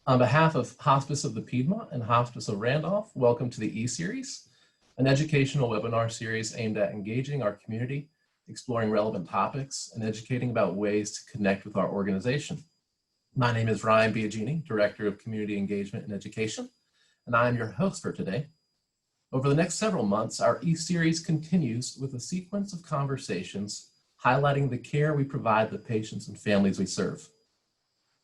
On behalf of Hospice of the Piedmont and Hospice of Randolph, welcome to the E-Series, an educational webinar series aimed at engaging our community, exploring relevant topics, and educating about ways to connect with our organization. My name is Ryan Biagini, Director of Community Engagement and Education, and I am your host for today. Over the next several months, our E-Series continues with a sequence of conversations highlighting the care we provide the patients and families we serve.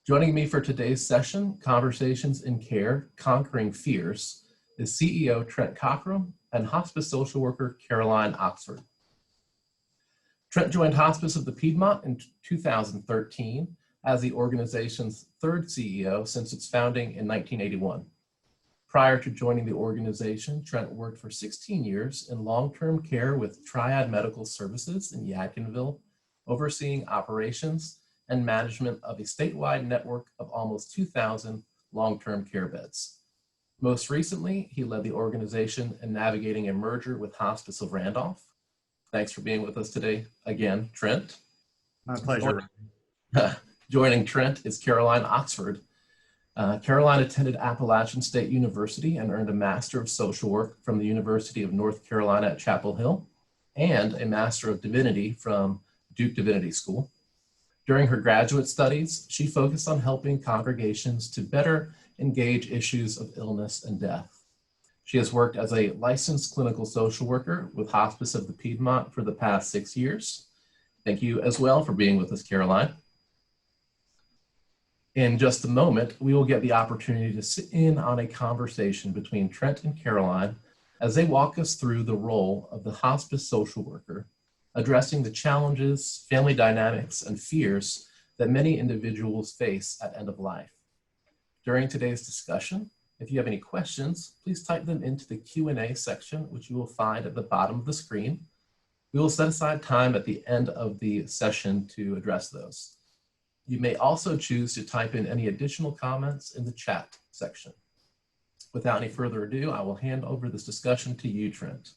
Joining me for today's session, Conversations in Care, Conquering Fears, is CEO Trent Cockerham and hospice social worker Caroline Oxford. Trent joined Hospice of the Piedmont in 2013 as the organization's third CEO since its founding in 1981. Prior to joining the organization, Trent worked for 16 years in long-term care with Triad Medical Services in Yadkinville, overseeing operations and management of a statewide network of almost 2,000 long-term care beds. Most recently, he led the organization in navigating a merger with Hospice of Randolph. Thanks for being with us today again, Trent. My pleasure. Joining Trent is Caroline Oxford. Caroline attended Appalachian State University and earned a Master of Social Work from the University of North Carolina at Chapel Hill and a Master of Divinity from Duke Divinity School. During her graduate studies, she focused on helping congregations to better engage issues of illness and death. She has worked as a licensed clinical social worker with Hospice of the Piedmont for the past 6 years. Thank you as well for being with us, Caroline. In just a moment, we will get the opportunity to sit in on a conversation between Trent and Caroline as they walk us through the role of the hospice social worker, addressing the challenges, family dynamics, and fears that many individuals face at end of life. During today's discussion, if you have any questions, please type them into the Q&A section, which you will find at the bottom of the screen. We will set aside time at the end of the session to address those. You may also choose to type in any additional comments in the chat section. Without any further ado, I will hand over this discussion to you, Trent.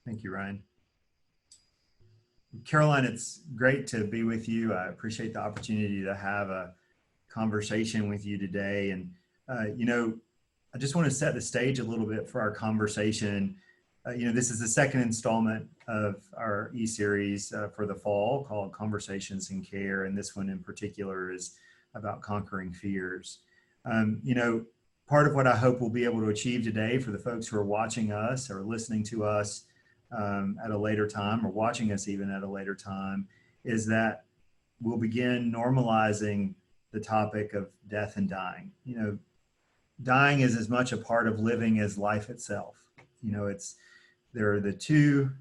Thank you, Ryan. Caroline, it's great to be with you. I appreciate the opportunity to have a conversation with you today. And, I just want to set the stage a little bit for our conversation. This is the second installment of our E-Series for the fall called Conversations in Care. And this one in particular is about conquering fears. Part of what I hope we'll be able to achieve today for the folks who are watching us or listening to us at a later time or watching us even at a later time is that we'll begin normalizing the topic of death and dying. Dying is as much a part of living as life itself. There are the two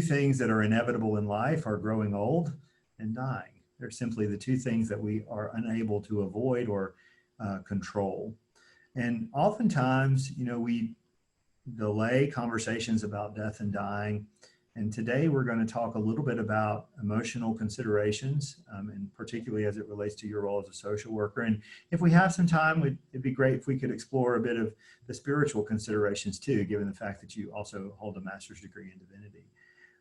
things that are inevitable in life are growing old and dying. They're simply the two things that we are unable to avoid or control. And oftentimes, we delay conversations about death and dying. And today we're going to talk a little bit about emotional considerations, and particularly as it relates to your role as a social worker. And if we have some time, it'd be great if we could explore a bit of the spiritual considerations too, given the fact that you also hold a master's degree in divinity.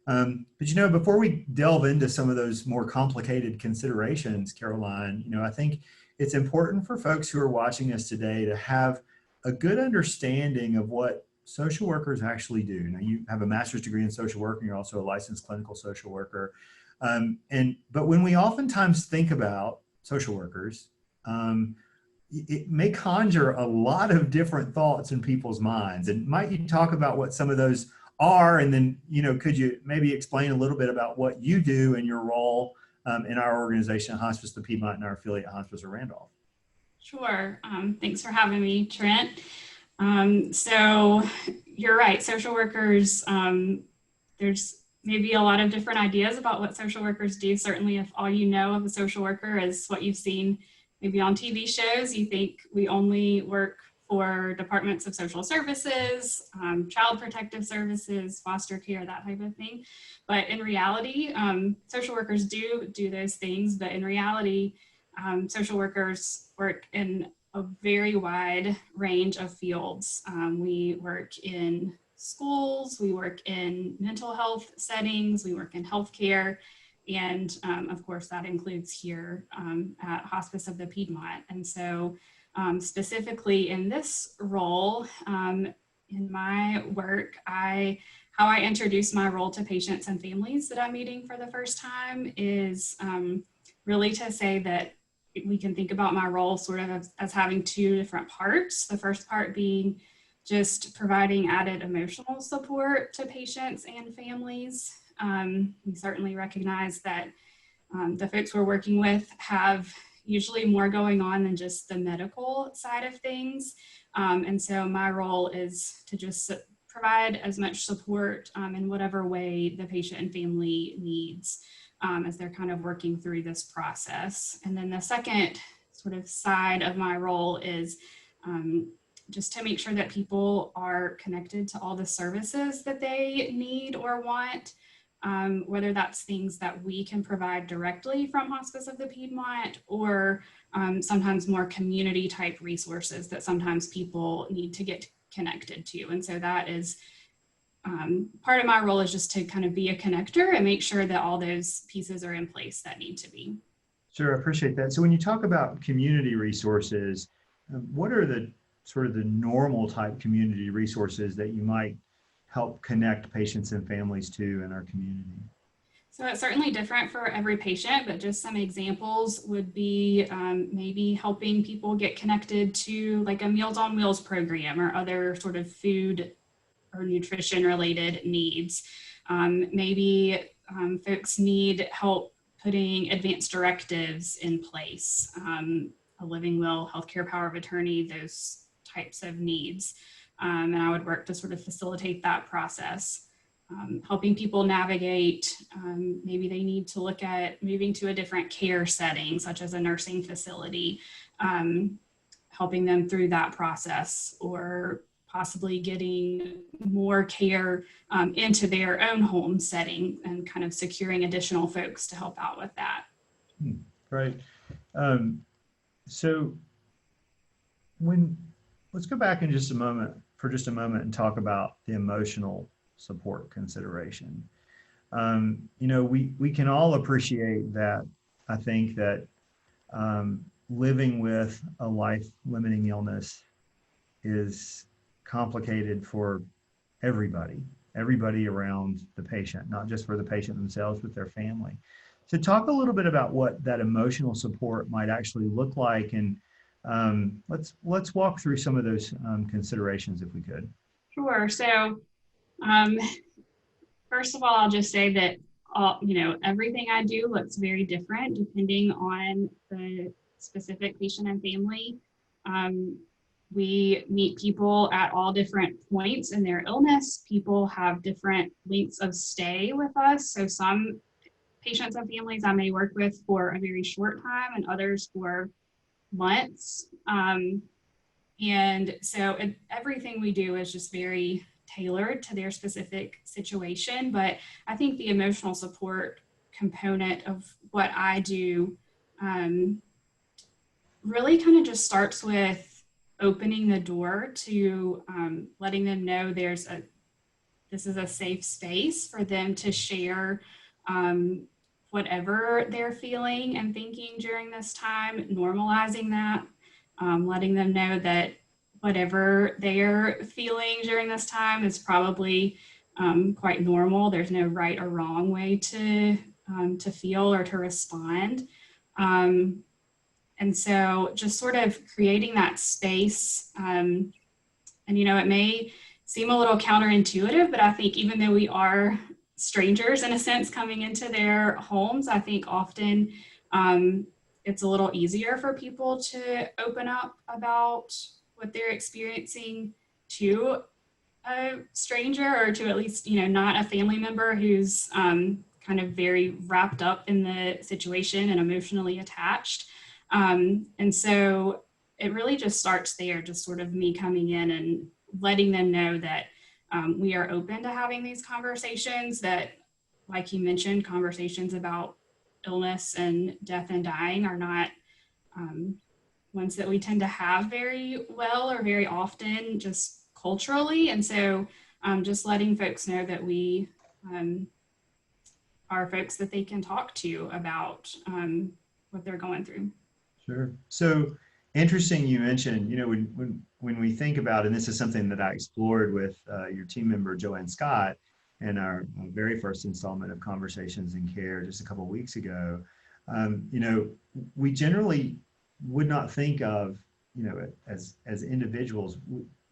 But before we delve into some of those more complicated considerations, Caroline, I think it's important for folks who are watching us today to have a good understanding of what social workers actually do. Now, you have a master's degree in social work, and you're also a licensed clinical social worker. But when we oftentimes think about social workers, it may conjure a lot of different thoughts in people's minds. And might you talk about what some of those are, and then could you maybe explain a little bit about what you do in your role in our organization, Hospice of the Piedmont, and our affiliate Hospice of Randolph? Sure. Thanks for having me, Trent. So you're right, social workers, there's maybe a lot of different ideas about what social workers do. Certainly if all you know of a social worker is what you've seen maybe on TV shows, you think we only work for departments of social services, child protective services, foster care, that type of thing. But in reality, social workers do those things, but in reality, social workers work in a very wide range of fields. We work in schools, we work in mental health settings, we work in healthcare, And of course, that includes here at Hospice of the Piedmont. And so specifically in this role, in my work, how I introduce my role to patients and families that I'm meeting for the first time is really to say that we can think about my role sort of as having two different parts. The first part being just providing added emotional support to patients and families. We certainly recognize that the folks we're working with have usually more going on than just the medical side of things. And so my role is to just provide as much support in whatever way the patient and family needs as they're kind of working through this process. And then the second sort of side of my role is just to make sure that people are connected to all the services that they need or want, whether that's things that we can provide directly from Hospice of the Piedmont or sometimes more community type resources that sometimes people need to get connected to. And so that is part of my role is just to kind of be a connector and make sure that all those pieces are in place that need to be. Sure, I appreciate that. So when you talk about community resources, what are the sort of the normal type community resources that you might help connect patients and families to in our community? So it's certainly different for every patient, but just some examples would be maybe helping people get connected to like a Meals on Wheels program or other sort of food or nutrition related needs. Maybe folks need help putting advanced directives in place, a living will, healthcare power of attorney, those types of needs. And I would work to sort of facilitate that process. Helping people navigate, maybe they need to look at moving to a different care setting, such as a nursing facility, helping them through that process, or possibly getting more care into their own home setting and kind of securing additional folks to help out with that. Right. So let's go back in just a moment and talk about the emotional support consideration. We can all appreciate that. I think that living with a life-limiting illness is complicated for everybody around the patient, not just for the patient themselves, but their family. So talk a little bit about what that emotional support might actually look like, and let's walk through some of those considerations if we could. Sure. So first of all, I'll just say that everything I do looks very different depending on the specific patient and family. We meet people at all different points in their illness. People have different lengths of stay with us. So some patients and families I may work with for a very short time and others for months. And so everything we do is just very tailored to their specific situation. But I think the emotional support component of what I do really kind of just starts with opening the door to letting them know this is a safe space for them to share whatever they're feeling and thinking during this time, normalizing that, letting them know that whatever they're feeling during this time is probably quite normal. There's no right or wrong way to feel or to respond. And so just sort of creating that space, and it may seem a little counterintuitive, but I think even though we are strangers in a sense coming into their homes, I think often it's a little easier for people to open up about what they're experiencing to a stranger, or to at least, not a family member who's kind of very wrapped up in the situation and emotionally attached. And so it really just starts there, just sort of me coming in and letting them know that we are open to having these conversations, that, like you mentioned, conversations about illness and death and dying are not ones that we tend to have very well or very often just culturally. And so just letting folks know that we are folks that they can talk to about what they're going through. Sure. So interesting you mentioned, when we think about, and this is something that I explored with your team member, Joanne Scott, in our very first installment of Conversations in Care just a couple of weeks ago. We generally would not think of, as individuals,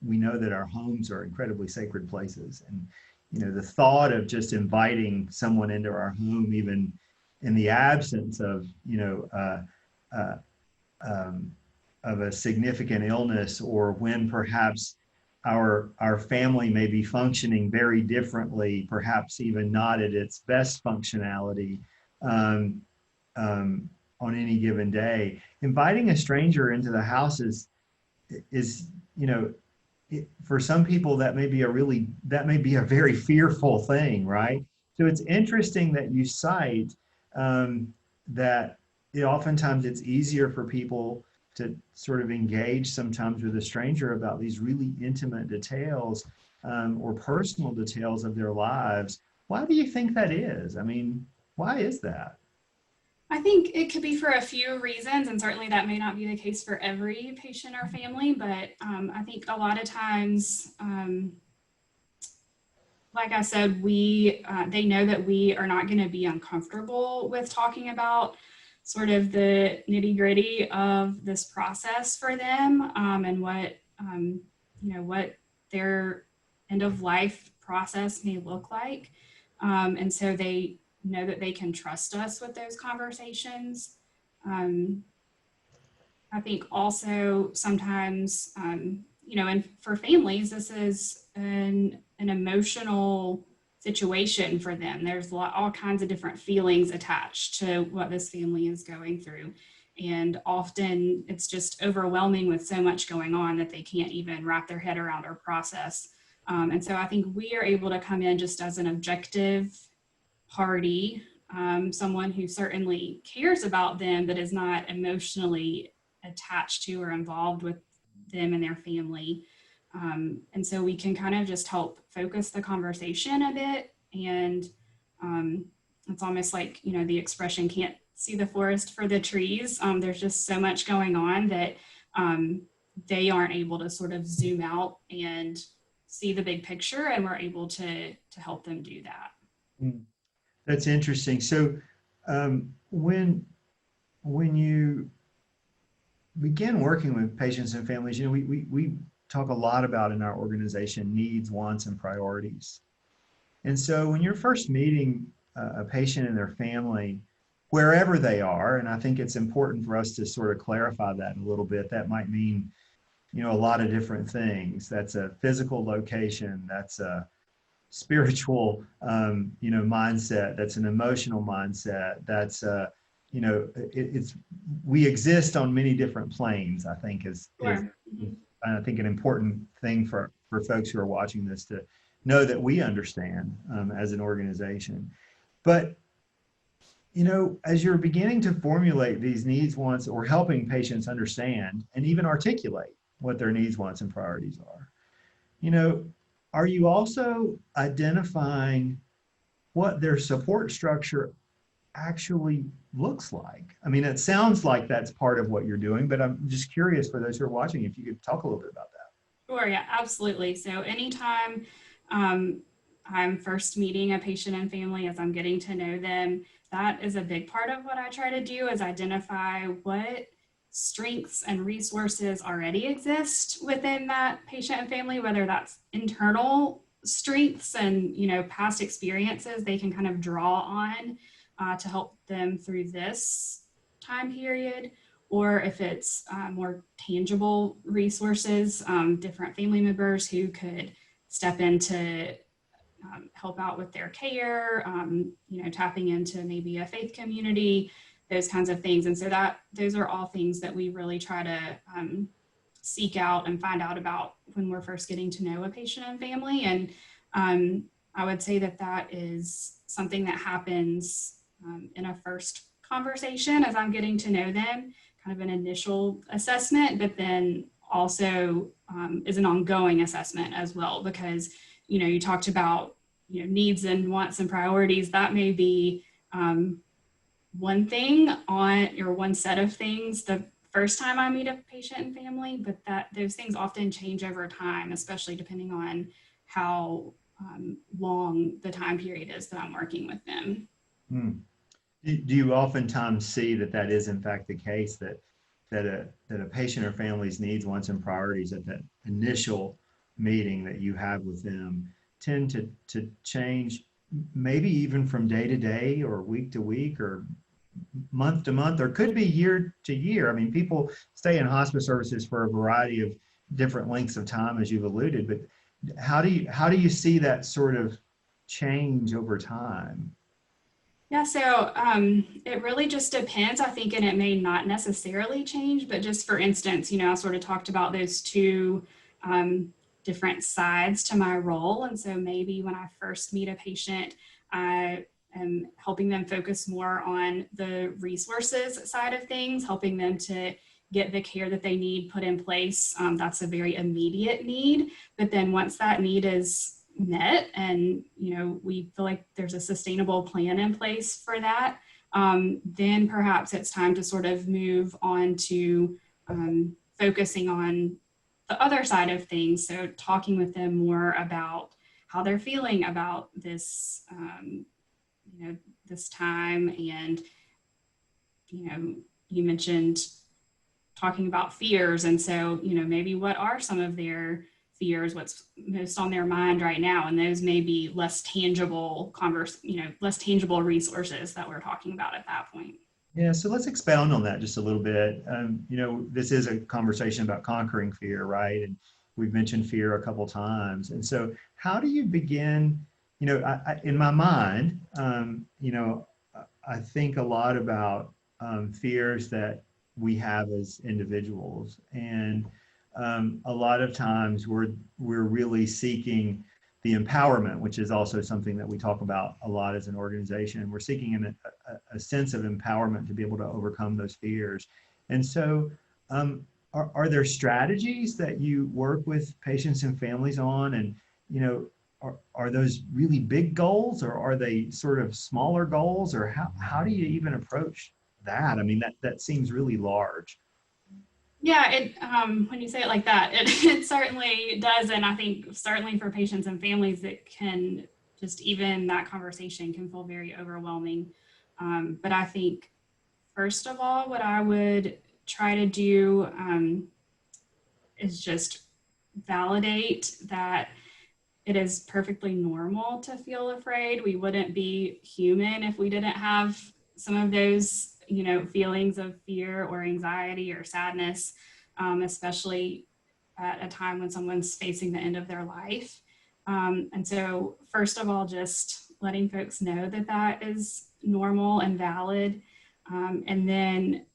we know that our homes are incredibly sacred places. And, the thought of just inviting someone into our home, even in the absence of, of a significant illness, or when perhaps our family may be functioning very differently, perhaps even not at its best functionality on any given day. Inviting a stranger into the house is for some people that may be a very fearful thing, right? So it's interesting that you cite that oftentimes it's easier for people to sort of engage sometimes with a stranger about these really intimate details or personal details of their lives. Why do you think that is? I mean, why is that? I think it could be for a few reasons, and certainly that may not be the case for every patient or family, but I think a lot of times, like I said, they know that we are not going to be uncomfortable with talking about sort of the nitty-gritty of this process for them, and what their end of life process may look like. And so they know that they can trust us with those conversations. I think also sometimes, and for families, this is an emotional situation for them. There's all kinds of different feelings attached to what this family is going through. And often it's just overwhelming with so much going on that they can't even wrap their head around our process. And so I think we are able to come in just as an objective party, someone who certainly cares about them, but is not emotionally attached to or involved with them and their family. And so we can kind of just help focus the conversation a bit. And it's almost like, the expression can't see the forest for the trees. There's just so much going on that they aren't able to sort of zoom out and see the big picture, and we're able to help them do that. That's interesting. So when you begin working with patients and families, we talk a lot about in our organization needs, wants, and priorities. And so when you're first meeting a patient and their family, wherever they are, and I think it's important for us to sort of clarify that a little bit, that might mean, a lot of different things. That's a physical location, that's a spiritual, mindset, that's an emotional mindset, that's we exist on many different planes, I think is I think an important thing for folks who are watching this to know that we understand as an organization. But, as you're beginning to formulate these needs, wants, or helping patients understand and even articulate what their needs, wants, and priorities are, are you also identifying what their support structure actually looks like? I mean, it sounds like that's part of what you're doing, but I'm just curious for those who are watching, if you could talk a little bit about that. Sure, yeah, absolutely. So anytime I'm first meeting a patient and family, as I'm getting to know them, that is a big part of what I try to do, is identify what strengths and resources already exist within that patient and family, whether that's internal strengths and past experiences they can kind of draw on to help them through this time period, or if it's more tangible resources, different family members who could step in to help out with their care, tapping into maybe a faith community, those kinds of things. And so those are all things that we really try to seek out and find out about when we're first getting to know a patient and family. And I would say that is something that happens in a first conversation as I'm getting to know them, kind of an initial assessment, but then also is an ongoing assessment as well, because, you talked about, needs and wants and priorities. That may be one thing on, or one set of things the first time I meet a patient and family, but that those things often change over time, especially depending on how long the time period is that I'm working with them. Hmm. Do you oftentimes see that that is in fact the case, that a patient or family's needs, wants, and priorities at that initial meeting that you have with them tend to change, maybe even from day to day or week to week or month to month, or could be year to year? I mean, people stay in hospice services for a variety of different lengths of time, as you've alluded, but how do you see that sort of change over time? Yeah, so it really just depends, I think, and it may not necessarily change, but just for instance, I sort of talked about those two different sides to my role. And so maybe when I first meet a patient, I am helping them focus more on the resources side of things, helping them to get the care that they need put in place. That's a very immediate need. But then once that need is met and we feel like there's a sustainable plan in place for that, then perhaps it's time to sort of move on to focusing on the other side of things. So talking with them more about how they're feeling about this this time. And you mentioned talking about fears, and so maybe what are some of their fears, what's most on their mind right now, and those may be less tangible less tangible resources that we're talking about at that point. Yeah, so let's expound on that just a little bit. This is a conversation about conquering fear, right? And we've mentioned fear a couple times. And so how do you begin, in my mind, I think a lot about fears that we have as individuals. And a lot of times we're really seeking the empowerment, which is also something that we talk about a lot as an organization. We're seeking a sense of empowerment to be able to overcome those fears. And so are there strategies that you work with patients and families on? And, are those really big goals, or are they sort of smaller goals, or how do you even approach that? I mean, that seems really large. Yeah, when you say it like that, it certainly does. And I think certainly for patients and families, it can just, even that conversation can feel very overwhelming. But I think, first of all, what I would try to do is just validate that it is perfectly normal to feel afraid. We wouldn't be human if we didn't have some of those feelings of fear or anxiety or sadness, especially at a time when someone's facing the end of their life. And so first of all, just letting folks know that that is normal and valid. And then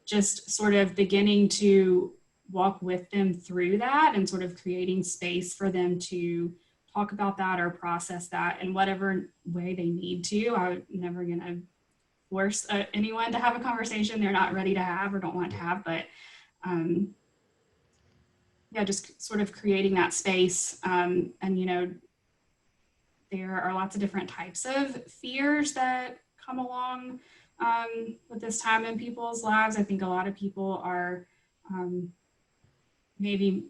just sort of beginning to walk with them through that and sort of creating space for them to talk about that or process that in whatever way they need to. I'm never going to force anyone to have a conversation they're not ready to have or don't want to have, but yeah, just sort of creating that space. And there are lots of different types of fears that come along with this time in people's lives. I think a lot of people are maybe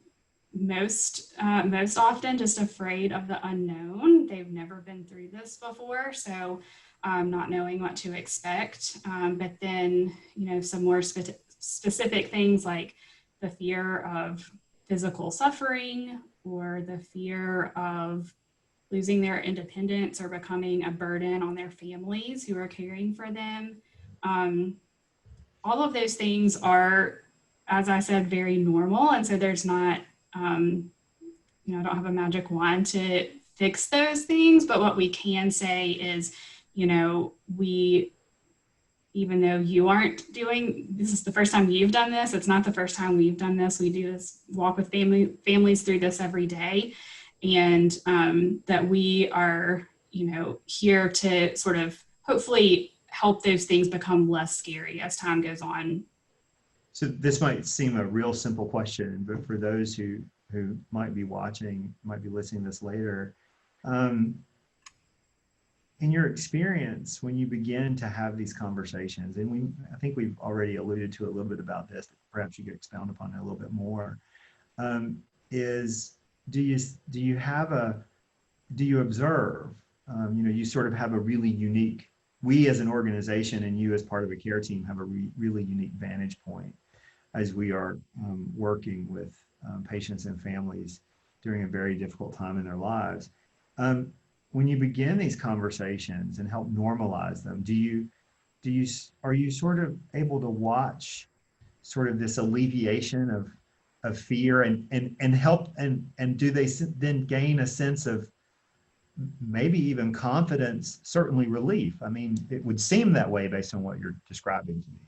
most often just afraid of the unknown. They've never been through this before, so not knowing what to expect. But then, some more specific things like the fear of physical suffering, or the fear of losing their independence or becoming a burden on their families who are caring for them. All of those things are, as I said, very normal. And so there's not, I don't have a magic wand to fix those things, but what we can say is, even though you aren't this is the first time you've done this, it's not the first time we've done this. We do this, walk with families through this every day. And that we are, here to sort of hopefully help those things become less scary as time goes on. So this might seem a real simple question, but for those who might be watching, might be listening to this later, in your experience, when you begin to have these conversations, and I think we've already alluded to a little bit about this, perhaps you could expound upon it a little bit more, is do you observe, you sort of have a really unique, we as an organization and you as part of a care team have a really unique vantage point as we are working with patients and families during a very difficult time in their lives. When you begin these conversations and help normalize them, are you sort of able to watch sort of this alleviation of fear and help and do they then gain a sense of maybe even confidence, certainly relief? I mean, it would seem that way based on what you're describing to me.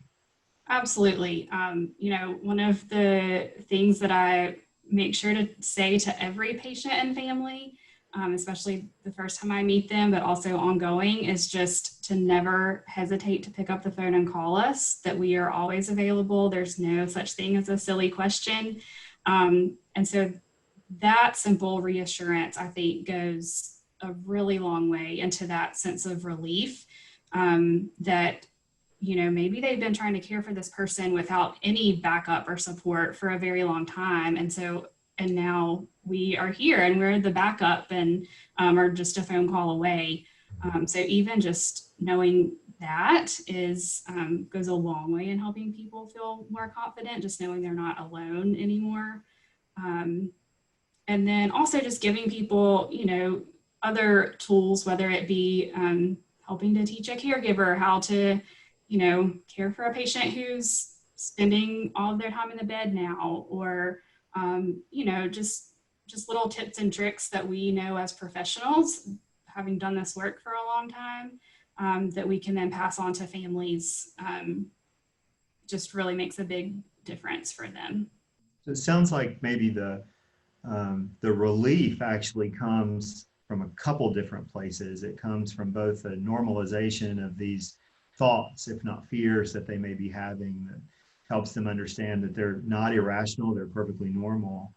Absolutely. One of the things that I make sure to say to every patient and family, especially the first time I meet them, but also ongoing, is just to never hesitate to pick up the phone and call us, that we are always available. There's no such thing as a silly question. And so that simple reassurance, I think, goes a really long way into that sense of relief, that maybe they've been trying to care for this person without any backup or support for a very long time. And now we are here and we're the backup and are just a phone call away. So even just knowing that goes a long way in helping people feel more confident, just knowing they're not alone anymore. And then also just giving people, other tools, whether it be helping to teach a caregiver how to care for a patient who's spending all of their time in the bed now, or, just little tips and tricks that we know as professionals, having done this work for a long time, that we can then pass on to families, just really makes a big difference for them. So it sounds like maybe the relief actually comes from a couple different places. It comes from both a normalization of these thoughts, if not fears, that they may be having, that helps them understand that they're not irrational, they're perfectly normal.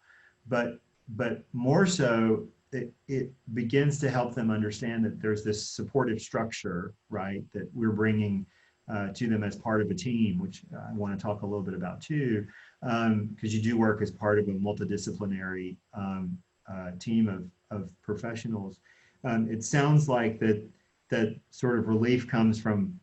But more so, it begins to help them understand that there's this supportive structure, right, that we're bringing to them as part of a team, which I want to talk a little bit about too, because you do work as part of a multidisciplinary team of professionals. It sounds like that sort of relief comes from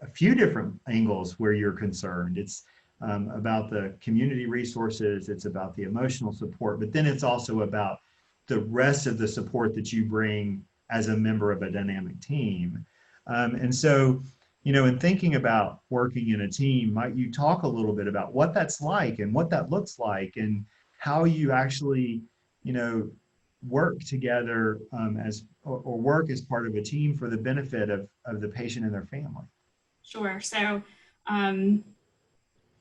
a few different angles where you're concerned. It's about the community resources, it's about the emotional support, but then it's also about the rest of the support that you bring as a member of a dynamic team. And so, in thinking about working in a team, might you talk a little bit about what that's like and what that looks like and how you actually, work together or work as part of a team for the benefit of the patient and their family? Sure. So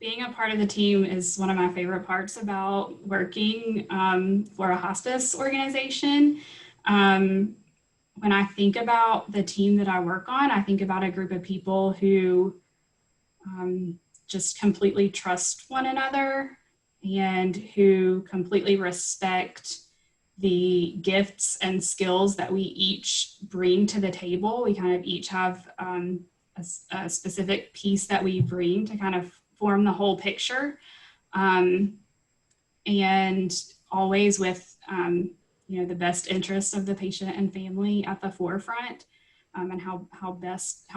being a part of the team is one of my favorite parts about working for a hospice organization. When I think about the team that I work on, I think about a group of people who just completely trust one another and who completely respect the gifts and skills that we each bring to the table. We kind of each have a specific piece that we bring to kind of form the whole picture, and always with the best interests of the patient and family at the forefront, and how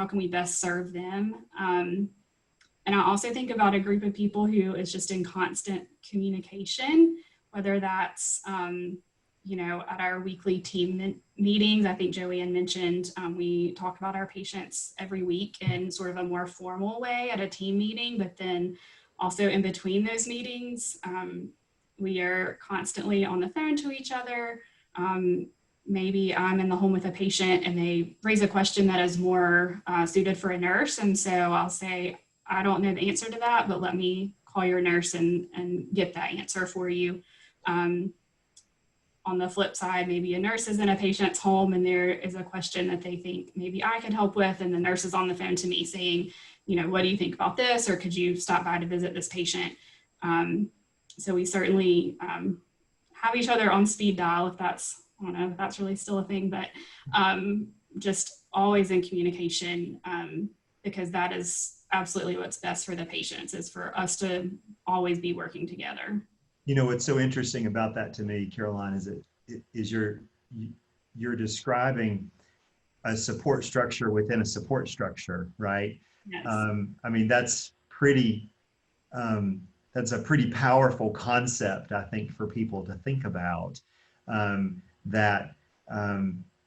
can we best serve them. And I also think about a group of people who is just in constant communication, whether that's at our weekly team meetings. I think Joanne mentioned we talk about our patients every week in sort of a more formal way at a team meeting, but then also in between those meetings, we are constantly on the phone to each other. Maybe I'm in the home with a patient and they raise a question that is more suited for a nurse. And so I'll say, I don't know the answer to that, but let me call your nurse and get that answer for you. On the flip side, maybe a nurse is in a patient's home and there is a question that they think maybe I could help with, and the nurse is on the phone to me saying, what do you think about this? Or could you stop by to visit this patient? So we certainly have each other on speed dial, if that's, I don't know if that's really still a thing, but just always in communication, because that is absolutely what's best for the patients, is for us to always be working together. You know, what's so interesting about that to me, Caroline, is you're describing a support structure within a support structure, right? Yes. I mean, that's a pretty powerful concept, I think, for people to think about, that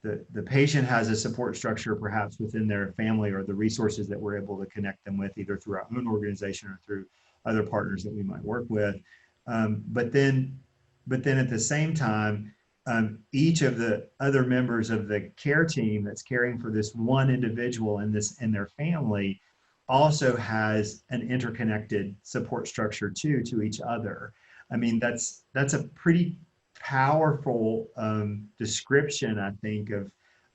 the patient has a support structure perhaps within their family or the resources that we're able to connect them with, either through our own organization or through other partners that we might work with. But then at the same time, each of the other members of the care team that's caring for this one individual and their family also has an interconnected support structure too, to each other. I mean, that's a pretty powerful description, I think,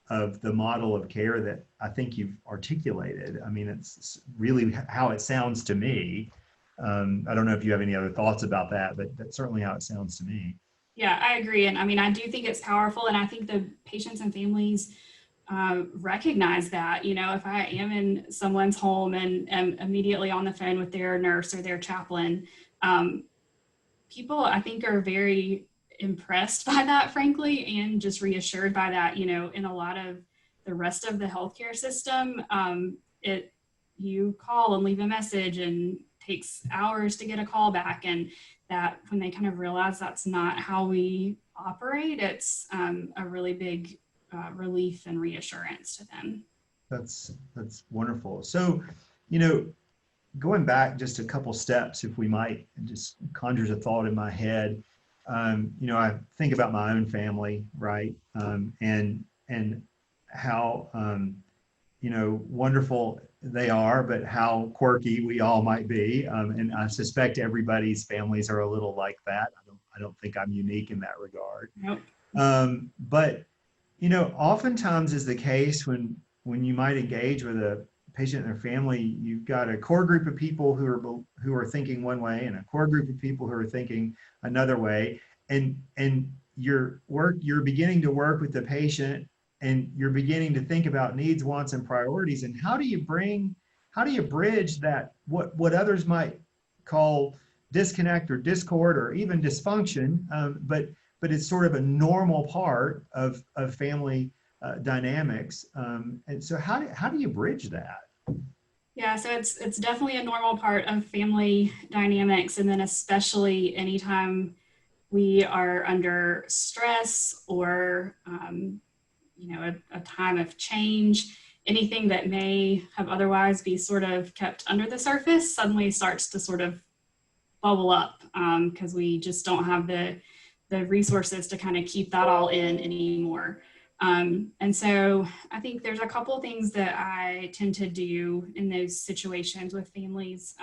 of the model of care that I think you've articulated. I mean, it's really how it sounds to me. I don't know if you have any other thoughts about that, but that's certainly how it sounds to me. Yeah, I agree. And I mean, I do think it's powerful. And I think the patients and families recognize that, you know, if I am in someone's home and am immediately on the phone with their nurse or their chaplain, people, I think, are very impressed by that, frankly, and just reassured by that. You know, in a lot of the rest of the healthcare system, you call and leave a message and takes hours to get a call back, and that when they kind of realize that's not how we operate, it's a really big relief and reassurance to them. That's wonderful. So, you know, going back just a couple steps, if we might, it just conjures a thought in my head. You know, I think about my own family, right? And how you know, wonderful they are, but how quirky we all might be. And I suspect everybody's families are a little like that. I don't think I'm unique in that regard. Nope. But you know, oftentimes is the case when you might engage with a patient and their family, you've got a core group of people who are thinking one way and a core group of people who are thinking another way, and you're beginning to work with the patient, and you're beginning to think about needs, wants, and priorities. And how do you bridge that, what others might call disconnect or discord or even dysfunction, but it's sort of a normal part of family dynamics. And so how do you bridge that? Yeah, so it's definitely a normal part of family dynamics, and then especially anytime we are under stress or you know, a time of change, anything that may have otherwise be sort of kept under the surface suddenly starts to sort of bubble up, because we just don't have the resources to kind of keep that all in anymore. And so I think there's a couple of things that I tend to do in those situations with families.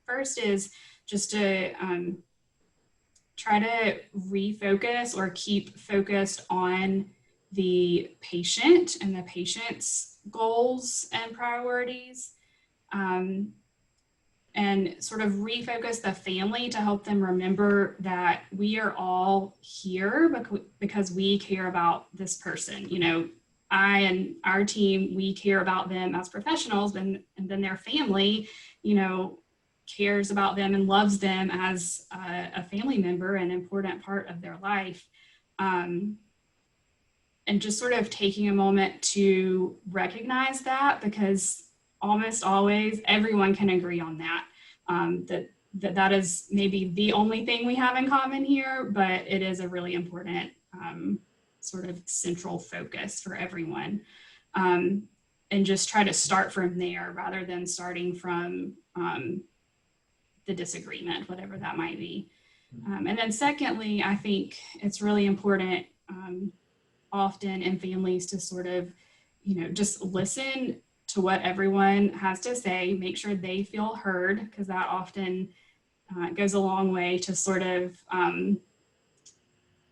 First is just to try to refocus or keep focused on the patient and the patient's goals and priorities, and sort of refocus the family to help them remember that we are all here because we care about this person. You know, I and our team, we care about them as professionals, and then their family, you know, cares about them and loves them as a family member, an important part of their life. And just sort of taking a moment to recognize that, because almost always everyone can agree on that, that is maybe the only thing we have in common here, but it is a really important sort of central focus for everyone. And just try to start from there rather than starting from the disagreement, whatever that might be. And then secondly, I think it's really important often in families to sort of, you know, just listen to what everyone has to say, make sure they feel heard, because that often goes a long way to sort of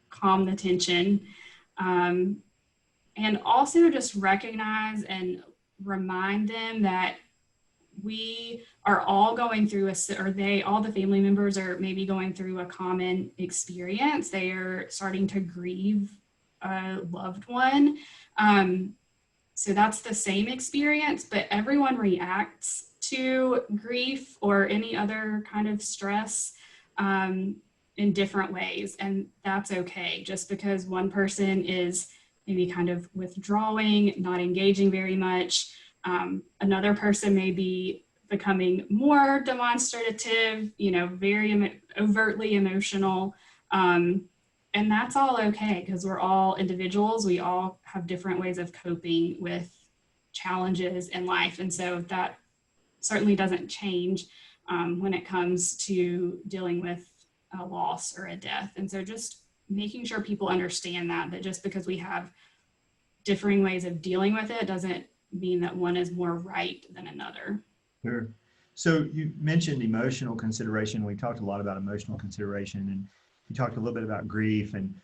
calm the tension. And also just recognize and remind them that we are all going through all the family members are maybe going through a common experience. They are starting to grieve a loved one. So that's the same experience, but everyone reacts to grief or any other kind of stress in different ways. And that's okay. Just because one person is maybe kind of withdrawing, not engaging very much, another person may be becoming more demonstrative, very overtly emotional. And that's all okay because we're all individuals. We all have different ways of coping with challenges in life. And so that certainly doesn't change when it comes to dealing with a loss or a death. And so just making sure people understand that just because we have differing ways of dealing with it doesn't mean that one is more right than another. Sure. So you mentioned emotional consideration. We talked a lot about emotional consideration, and you talked a little bit about grief. And,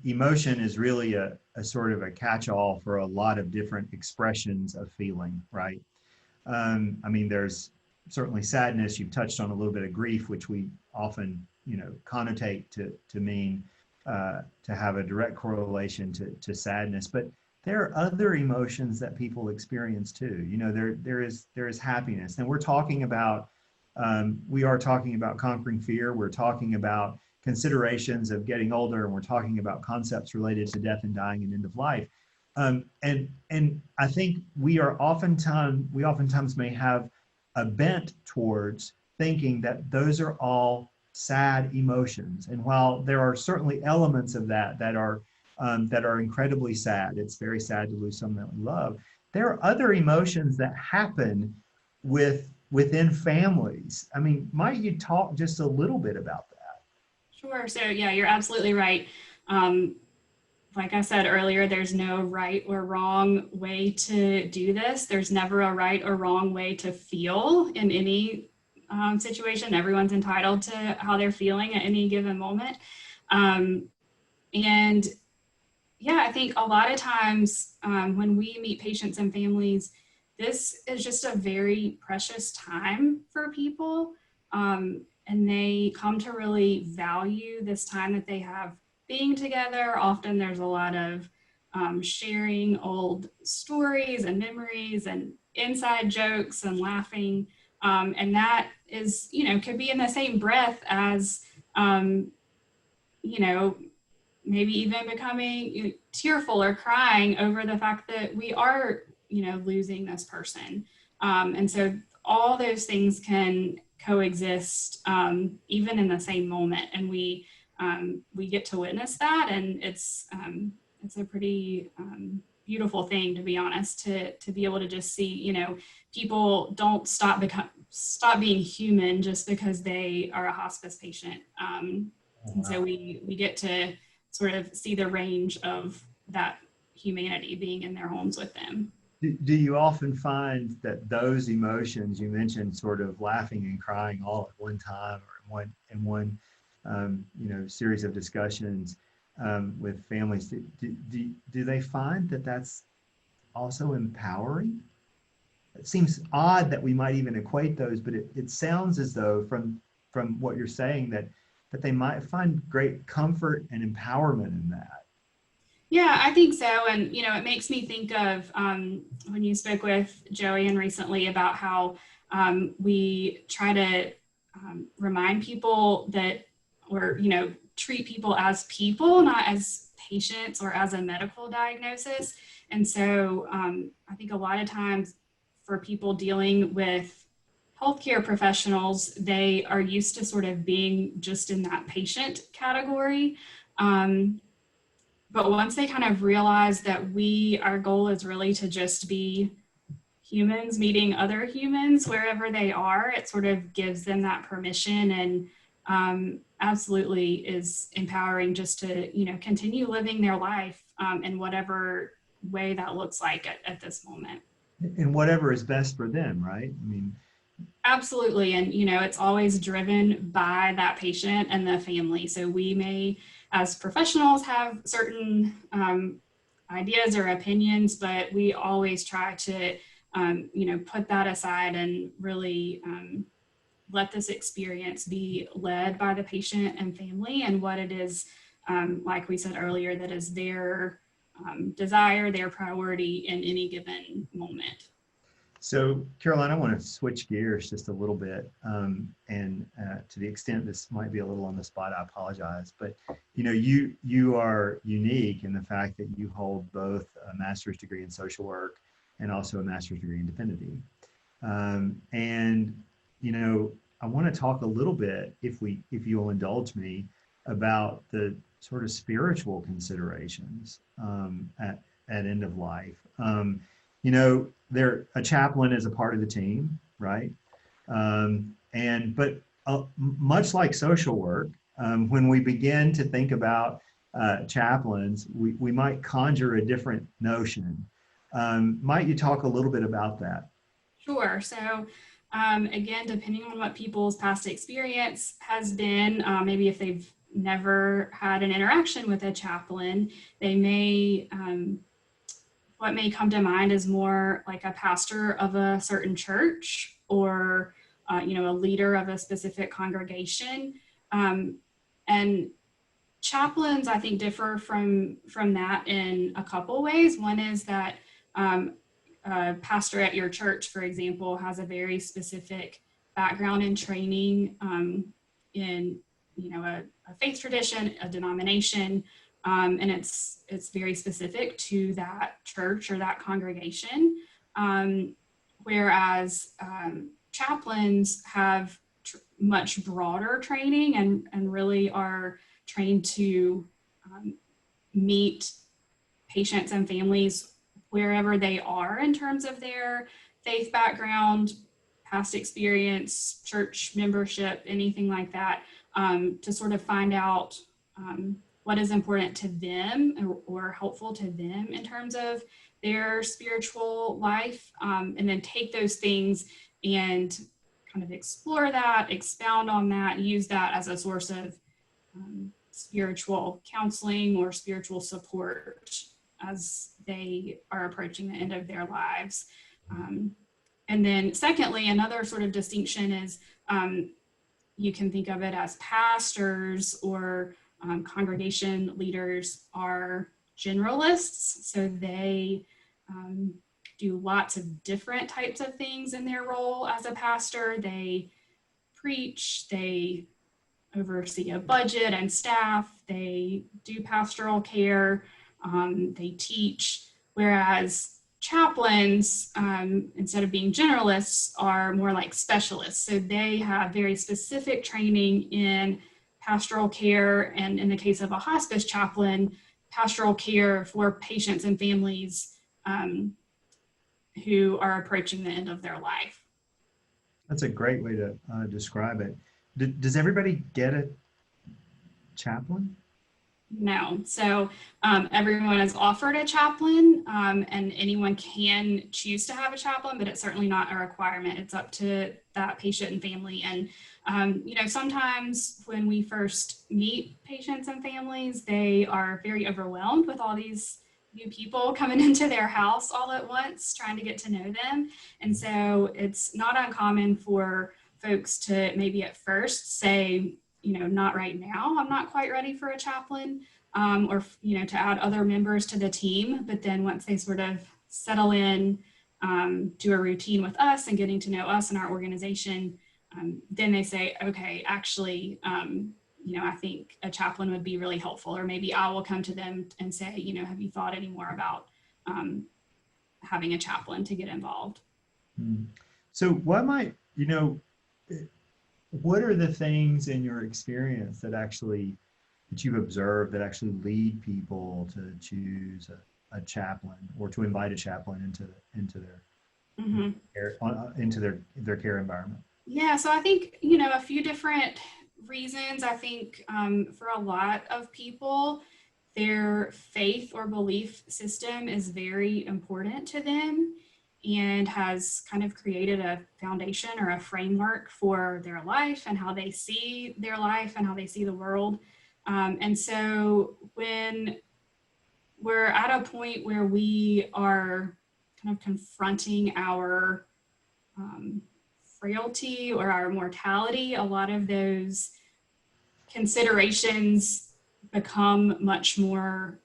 emotion is really a sort of a catch-all for a lot of different expressions of feeling, right? There's certainly sadness. You've touched on a little bit of grief, which we often, connotate to mean to have a direct correlation to sadness. But there are other emotions that people experience too. There is happiness, and we are talking about conquering fear. We're talking about considerations of getting older, and we're talking about concepts related to death and dying and end of life. And I think we oftentimes may have a bent towards thinking that those are all sad emotions. And while there are certainly elements of that are incredibly sad, it's very sad to lose someone that we love. There are other emotions that happen within families. Might you talk just a little bit about that? Sure. So yeah, you're absolutely right. Like I said earlier, there's no right or wrong way to do this. There's never a right or wrong way to feel in any situation. Everyone's entitled to how they're feeling at any given moment. And yeah, I think a lot of times when we meet patients and families, this is just a very precious time for people. And they come to really value this time that they have being together. Often there's a lot of sharing old stories and memories and inside jokes and laughing. And that is, could be in the same breath as, maybe even becoming tearful or crying over the fact that we are, losing this person. And so all those things can coexist even in the same moment. And we get to witness that. And it's a pretty beautiful thing, to be honest, to be able to just see, people don't stop being human just because they are a hospice patient. And so we get to sort of see the range of that humanity being in their homes with them. Do you often find that those emotions you mentioned, sort of laughing and crying all at one time, or in one series of discussions with families, do they find that that's also empowering? It seems odd that we might even equate those, but it sounds as though from what you're saying that they might find great comfort and empowerment in that. Yeah, I think so. And, it makes me think of when you spoke with Joanne recently about how we try to remind people that, or, treat people as people, not as patients or as a medical diagnosis. And so I think a lot of times for people dealing with healthcare professionals, they are used to sort of being just in that patient category. But once they kind of realize that our goal is really to just be humans meeting other humans wherever they are, it sort of gives them that permission, and absolutely is empowering just to, continue living their life in whatever way that looks like at this moment. And whatever is best for them, right? Absolutely. And, it's always driven by that patient and the family. So we may, as professionals, have certain ideas or opinions, but we always try to, put that aside and really let this experience be led by the patient and family and what it is, like we said earlier, that is their desire, their priority in any given moment. So, Caroline, I want to switch gears just a little bit, and to the extent this might be a little on the spot, I apologize. But you are unique in the fact that you hold both a master's degree in social work and also a master's degree in divinity. And I want to talk a little bit, if you'll indulge me, about the sort of spiritual considerations at end of life. A chaplain is a part of the team, right? But much like social work, when we begin to think about chaplains, we might conjure a different notion. Might you talk a little bit about that? Sure. So again, depending on what people's past experience has been, maybe if they've never had an interaction with a chaplain, they may, what may come to mind is more like a pastor of a certain church, or a leader of a specific congregation. And chaplains, I think, differ from that in a couple ways. One is that a pastor at your church, for example, has a very specific background and training in a faith tradition, a denomination, and it's very specific to that church or that congregation. Whereas chaplains have much broader training and really are trained to meet patients and families wherever they are in terms of their faith background, past experience, church membership, anything like that, to sort of find out what is important to them or helpful to them in terms of their spiritual life, and then take those things and kind of explore that, expound on that, use that as a source of spiritual counseling or spiritual support as they are approaching the end of their lives. And then secondly, another sort of distinction is you can think of it as pastors or congregation leaders are generalists. So they do lots of different types of things in their role as a pastor. They preach, they oversee a budget and staff, they do pastoral care, they teach, whereas chaplains, instead of being generalists, are more like specialists. So they have very specific training in pastoral care, and in the case of a hospice chaplain, pastoral care for patients and families who are approaching the end of their life. That's a great way to describe it. Does everybody get a chaplain? No. So everyone is offered a chaplain, and anyone can choose to have a chaplain, but it's certainly not a requirement. It's up to that patient and family. And, sometimes when we first meet patients and families, they are very overwhelmed with all these new people coming into their house all at once, trying to get to know them. And so it's not uncommon for folks to maybe at first say, not right now, I'm not quite ready for a chaplain, or, to add other members to the team. But then once they sort of settle in, do a routine with us and getting to know us and our organization, then they say, okay, actually, I think a chaplain would be really helpful. Or maybe I will come to them and say, have you thought any more about having a chaplain to get involved? So what are the things in your experience that you've observed that actually lead people to choose a chaplain or to invite a chaplain into their care environment? Yeah, so I think, a few different reasons. I think for a lot of people, their faith or belief system is very important to them and has kind of created a foundation or a framework for their life and how they see their life and how they see the world. And so when we're at a point where we are kind of confronting our frailty or our mortality, a lot of those considerations become much more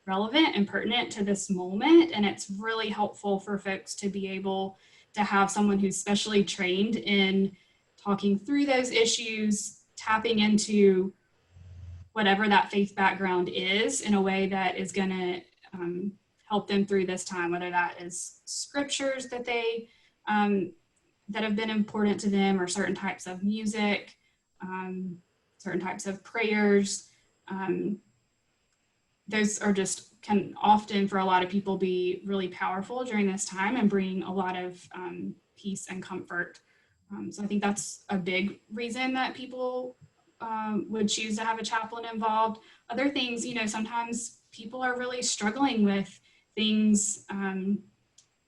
relevant and pertinent to this moment. And it's really helpful for folks to be able to have someone who's specially trained in talking through those issues, tapping into whatever that faith background is in a way that is going to help them through this time, whether that is scriptures that they that have been important to them, or certain types of music, certain types of prayers. Those are just can often for a lot of people be really powerful during this time and bring a lot of peace and comfort. So I think that's a big reason that people would choose to have a chaplain involved. Other things, you know, sometimes people are really struggling with things,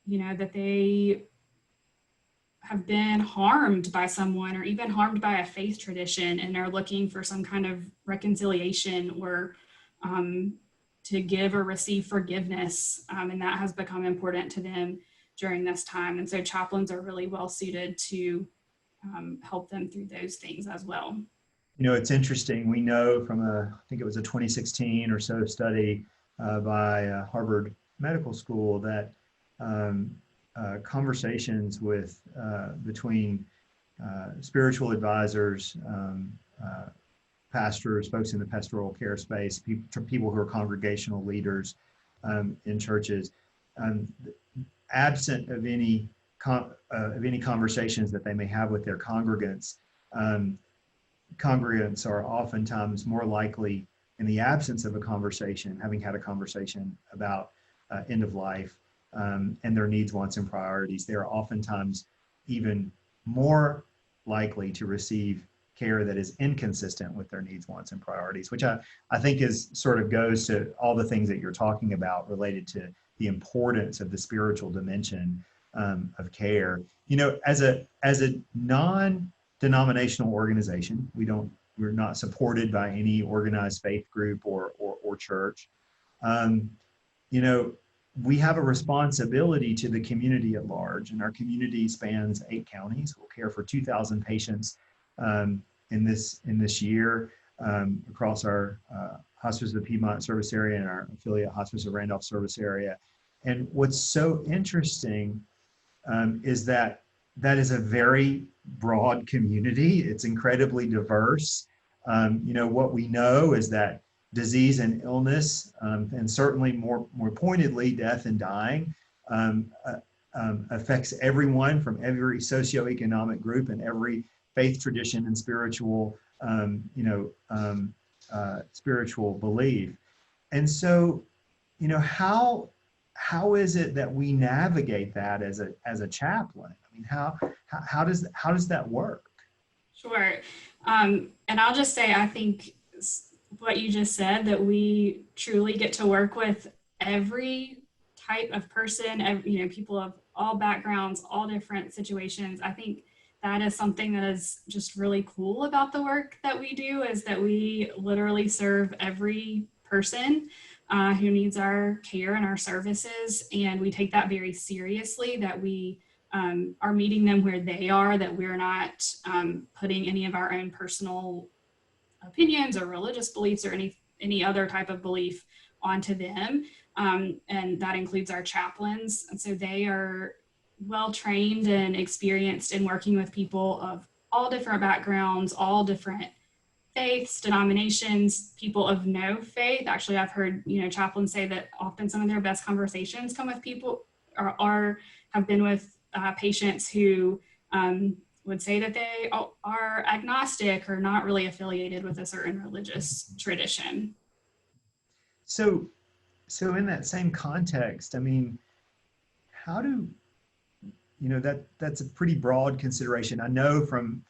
you know, that they have been harmed by someone or even harmed by a faith tradition, and are looking for some kind of reconciliation or to give or receive forgiveness. And that has become important to them during this time. And so chaplains are really well suited to help them through those things as well. You know, it's interesting. We know from I think it was a 2016 or so study by Harvard Medical School that conversations with between spiritual advisors, pastors, folks in the pastoral care space, people who are congregational leaders in churches, absent of any conversations that they may have with their congregants. Congregants are oftentimes more likely, in the absence of a conversation, having had a conversation about end of life and their needs, wants, and priorities, they are oftentimes even more likely to receive care that is inconsistent with their needs, wants, and priorities, which I think is sort of goes to all the things that you're talking about related to the importance of the spiritual dimension of care. You know, as a non-denominational organization, we're not supported by any organized faith group or church. You know, we have a responsibility to the community at large, and our community spans 8 counties. We'll care for 2,000 patients in this year across our Hospice of the Piedmont service area and our affiliate Hospice of Randolph service area. And what's so interesting is that is a very broad community. It's incredibly diverse. You know, what we know is that disease and illness, and certainly more pointedly, death and dying, affects everyone from every socioeconomic group and every faith tradition and spiritual, spiritual belief. And so, you know, how is it that we navigate that as a chaplain? I mean, how does that work? Sure. And I'll just say, I think what you just said, that we truly get to work with every type of person, you know, people of all backgrounds, all different situations. I think that is something that is just really cool about the work that we do, is that we literally serve every person who needs our care and our services. And we take that very seriously, that we are meeting them where they are, that we're not putting any of our own personal opinions or religious beliefs or any other type of belief onto them. And that includes our chaplains. And so they are well trained and experienced in working with people of all different backgrounds, all different faiths, denominations, people of no faith. Actually, I've heard, you know, chaplains say that often some of their best conversations come with people or have been with patients who would say that they are agnostic or not really affiliated with a certain religious tradition. So in that same context, I mean, how do, you know, that's a pretty broad consideration. I know from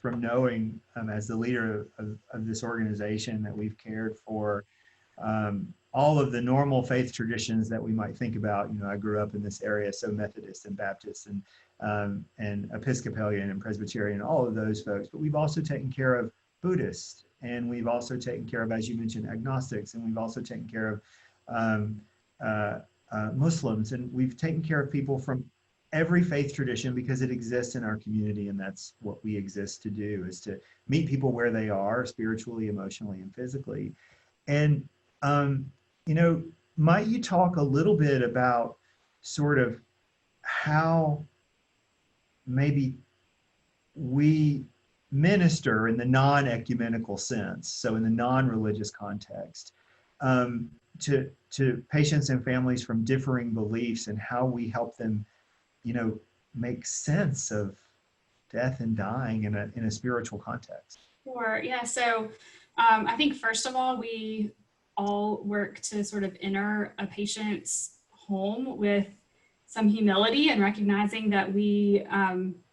knowing as the leader of this organization that we've cared for all of the normal faith traditions that we might think about. You know, I grew up in this area, so Methodist and Baptist and Episcopalian and Presbyterian, all of those folks. But we've also taken care of Buddhists, and we've also taken care of, as you mentioned, agnostics, and we've also taken care of Muslims, and we've taken care of people from every faith tradition because it exists in our community, and that's what we exist to do, is to meet people where they are spiritually, emotionally, and physically. And Might you talk a little bit about sort of how maybe we minister in the non-ecumenical sense, so in the non-religious context, to patients and families from differing beliefs, and how we help them, make sense of death and dying in a spiritual context? Sure. Yeah. So I think first of all, we all work to sort of enter a patient's home with some humility and recognizing that we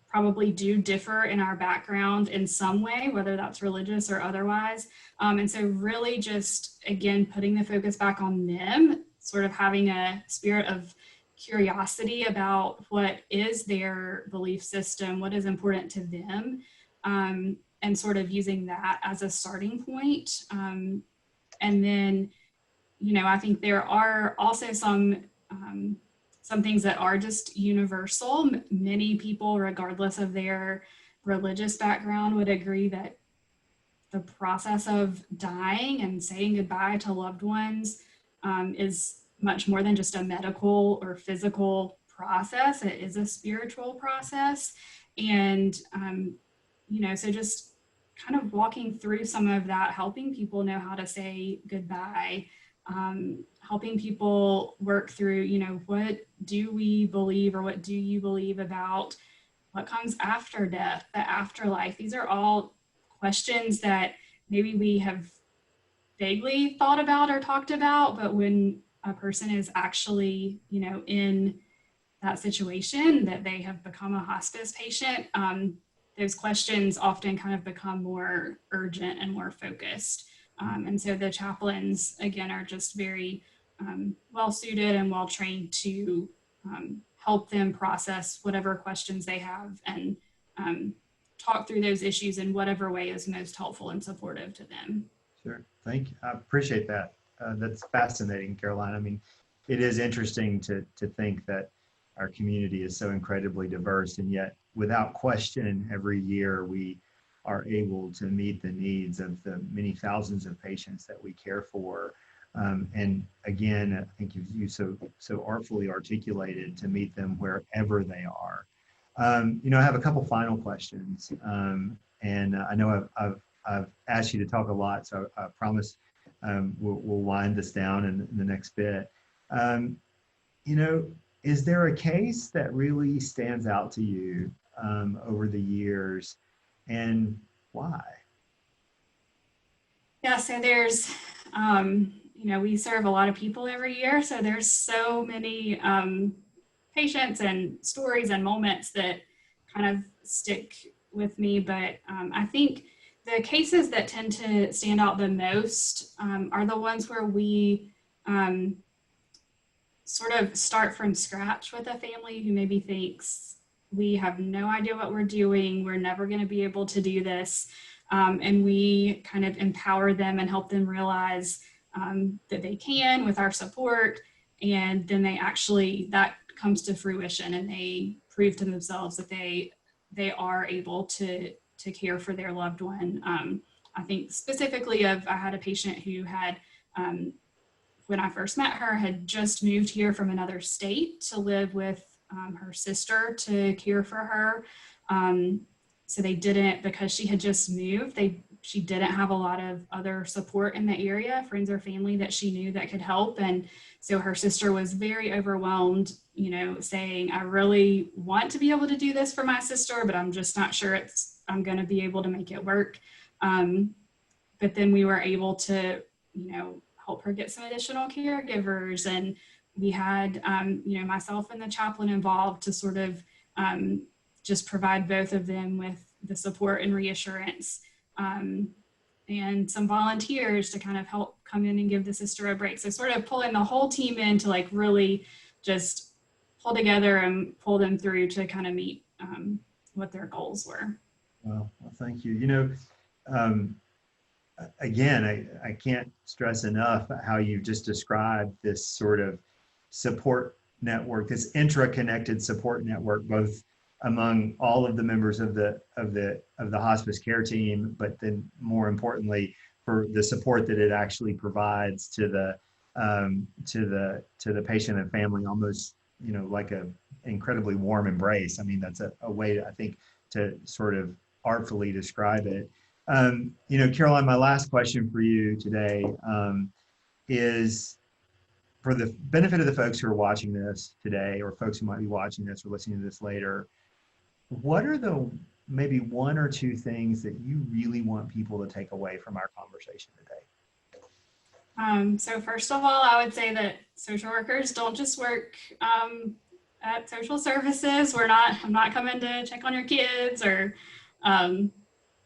probably do differ in our background in some way, whether that's religious or otherwise. And so really just, again, putting the focus back on them, sort of having a spirit of curiosity about what is their belief system, what is important to them, and sort of using that as a starting point. And then, I think there are also some things that are just universal. Many people, regardless of their religious background, would agree that the process of dying and saying goodbye to loved ones is much more than just a medical or physical process. It is a spiritual process. And, so just kind of walking through some of that, helping people know how to say goodbye, helping people work through, what do we believe, or what do you believe about what comes after death, the afterlife? These are all questions that maybe we have vaguely thought about or talked about, but when a person is actually, in that situation, that they have become a hospice patient, those questions often kind of become more urgent and more focused. And so the chaplains, again, are just very well suited and well trained to help them process whatever questions they have and talk through those issues in whatever way is most helpful and supportive to them. Sure. Thank you. I appreciate that. That's fascinating, Caroline. I mean, it is interesting to think that our community is so incredibly diverse, and yet without question, every year we are able to meet the needs of the many thousands of patients that we care for. And again, I think you so artfully articulated to meet them wherever they are. I have a couple final questions, and I know I've asked you to talk a lot, so I promise we'll wind this down in the next bit. Is there a case that really stands out to you over the years, and why? Yeah, so there's, we serve a lot of people every year, so there's so many patients and stories and moments that kind of stick with me. But I think the cases that tend to stand out the most are the ones where we sort of start from scratch with a family who maybe thinks we have no idea what we're doing, we're never going to be able to do this, and we kind of empower them and help them realize that they can with our support, and then that comes to fruition and they prove to themselves that they are able to care for their loved one. I think specifically I had a patient who had, when I first met her, had just moved here from another state to live with her sister to care for her. So they didn't, because she had just moved, she didn't have a lot of other support in the area, friends or family that she knew that could help. And so her sister was very overwhelmed, saying, I really want to be able to do this for my sister, but I'm just not sure I'm going to be able to make it work. But then we were able to, help her get some additional caregivers. And we had, myself and the chaplain involved to sort of just provide both of them with the support and reassurance, and some volunteers to kind of help come in and give the sister a break. So sort of pulling the whole team in to like really just pull together and pull them through to kind of meet what their goals were. Well, thank you. Again, I can't stress enough how you've just described this sort of support network, this intra-connected support network, both among all of the members of the hospice care team, but then more importantly, for the support that it actually provides to the to the patient and family, almost, like a incredibly warm embrace. I mean, that's a way, I think, to sort of artfully describe it. Caroline, my last question for you today is, for the benefit of the folks who are watching this today, or folks who might be watching this or listening to this later, what are the maybe one or two things that you really want people to take away from our conversation today? So first of all, I would say that social workers don't just work at social services. I'm not coming to check on your kids or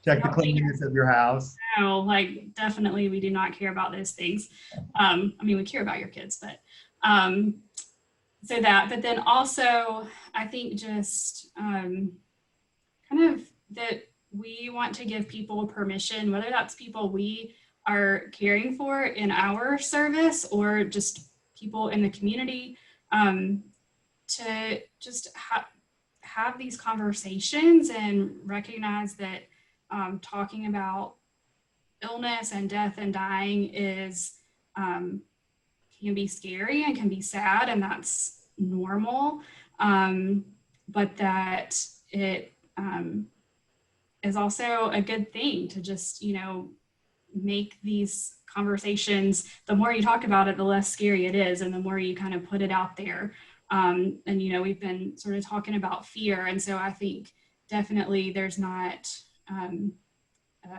Check the cleanliness of your house. no, like definitely we do not care about those things. I mean, we care about your kids, but but then also I think just kind of that we want to give people permission, whether that's people we are caring for in our service or just people in the community, to just have these conversations and recognize that talking about illness and death and dying is can be scary and can be sad, and that's normal, but that it is also a good thing to just make these conversations. The more you talk about it, the less scary it is, and the more you kind of put it out there. And we've been sort of talking about fear, and so I think definitely there's not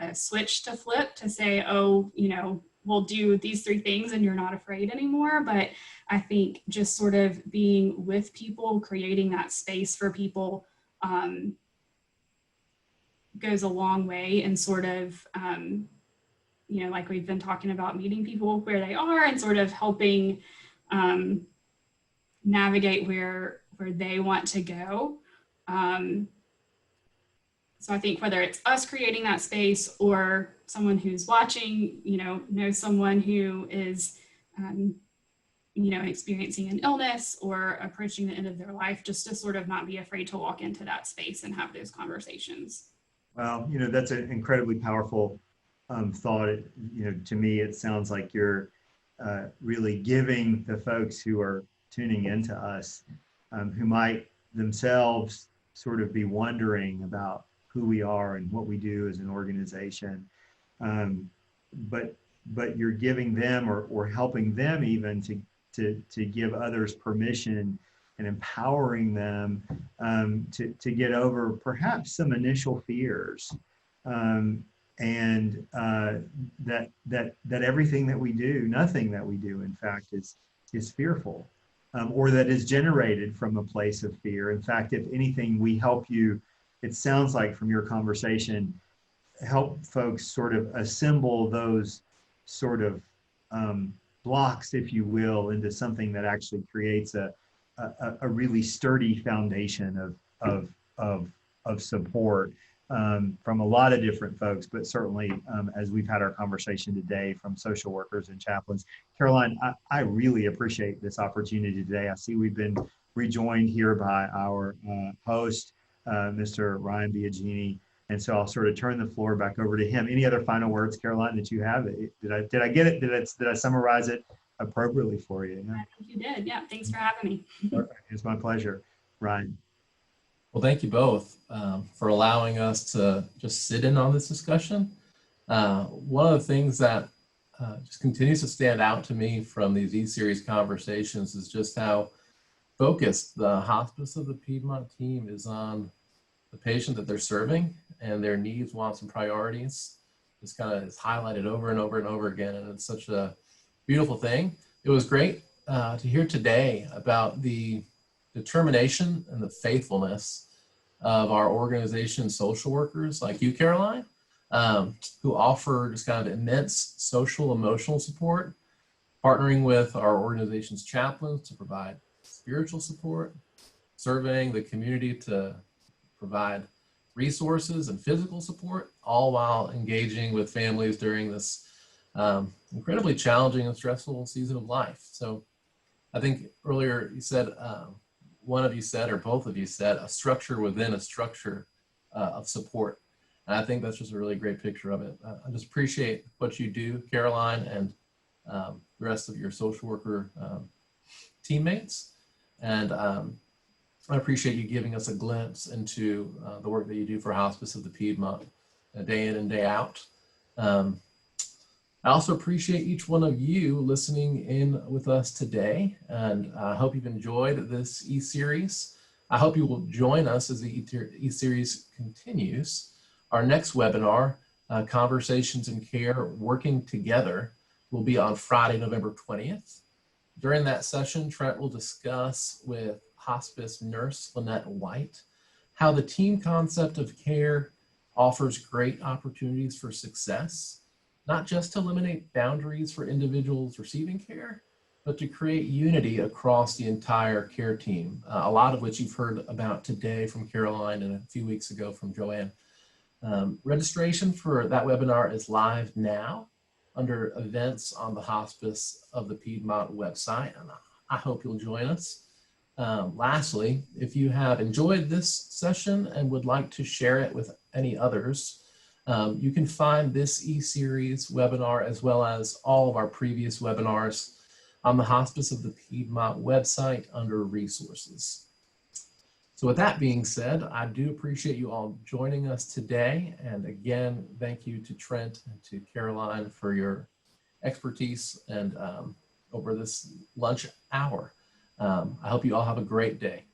a switch to flip to say, oh, we'll do these 3 things and you're not afraid anymore. But I think just sort of being with people, creating that space for people goes a long way, and sort of like we've been talking about, meeting people where they are and sort of helping navigate where they want to go. So I think whether it's us creating that space or someone who's watching, knows someone who is, experiencing an illness or approaching the end of their life, just to sort of not be afraid to walk into that space and have those conversations. Well, that's an incredibly powerful thought. To me, it sounds like you're really giving the folks who are tuning into us, who might themselves sort of be wondering about who we are and what we do as an organization, but you're giving them or helping them even to give others permission and empowering them to get over perhaps some initial fears, and that everything that we do, nothing that we do, in fact, is fearful, or that is generated from a place of fear. In fact, if anything, we help you. It sounds like from your conversation, help folks sort of assemble those sort of blocks, if you will, into something that actually creates a really sturdy foundation of support from a lot of different folks, but certainly as we've had our conversation today, from social workers and chaplains. Caroline, I really appreciate this opportunity today. I see we've been rejoined here by our host, Mr. Ryan Biagini. And so I'll sort of turn the floor back over to him. Any other final words, Caroline, that you have? Did I get it? Did I summarize it appropriately for you? Yeah? I think you did. Yeah. Thanks for having me. It's my pleasure. Ryan. Well, thank you both for allowing us to just sit in on this discussion. One of the things that just continues to stand out to me from these E-Series conversations is just how focused the Hospice of the Piedmont team is on the patient that they're serving and their needs, wants, and priorities. This kind of is highlighted over and over and over again, and it's such a beautiful thing. It was great to hear today about the determination and the faithfulness of our organization's social workers like you, Caroline, who offer just kind of immense social, emotional support, partnering with our organization's chaplains to provide spiritual support, surveying the community to provide resources and physical support, all while engaging with families during this incredibly challenging and stressful season of life. So I think earlier you said, one of you said, or both of you said, a structure within a structure of support. And I think that's just a really great picture of it. I just appreciate what you do, Caroline, and the rest of your social worker teammates. And I appreciate you giving us a glimpse into the work that you do for Hospice of the Piedmont day in and day out. I also appreciate each one of you listening in with us today, and I hope you've enjoyed this e-series. I hope you will join us as the e-series continues. Our next webinar, Conversations in Care Working Together, will be on Friday, November 20th. During that session, Trent will discuss with hospice nurse Lynette White how the team concept of care offers great opportunities for success, not just to eliminate boundaries for individuals receiving care, but to create unity across the entire care team, a lot of which you've heard about today from Caroline and a few weeks ago from Joanne. Registration for that webinar is live now under events on the Hospice of the Piedmont website, and I hope you'll join us. Lastly, if you have enjoyed this session and would like to share it with any others, you can find this e-series webinar as well as all of our previous webinars on the Hospice of the Piedmont website under resources. So with that being said, I do appreciate you all joining us today. And again, thank you to Trent and to Caroline for your expertise and over this lunch hour. I hope you all have a great day.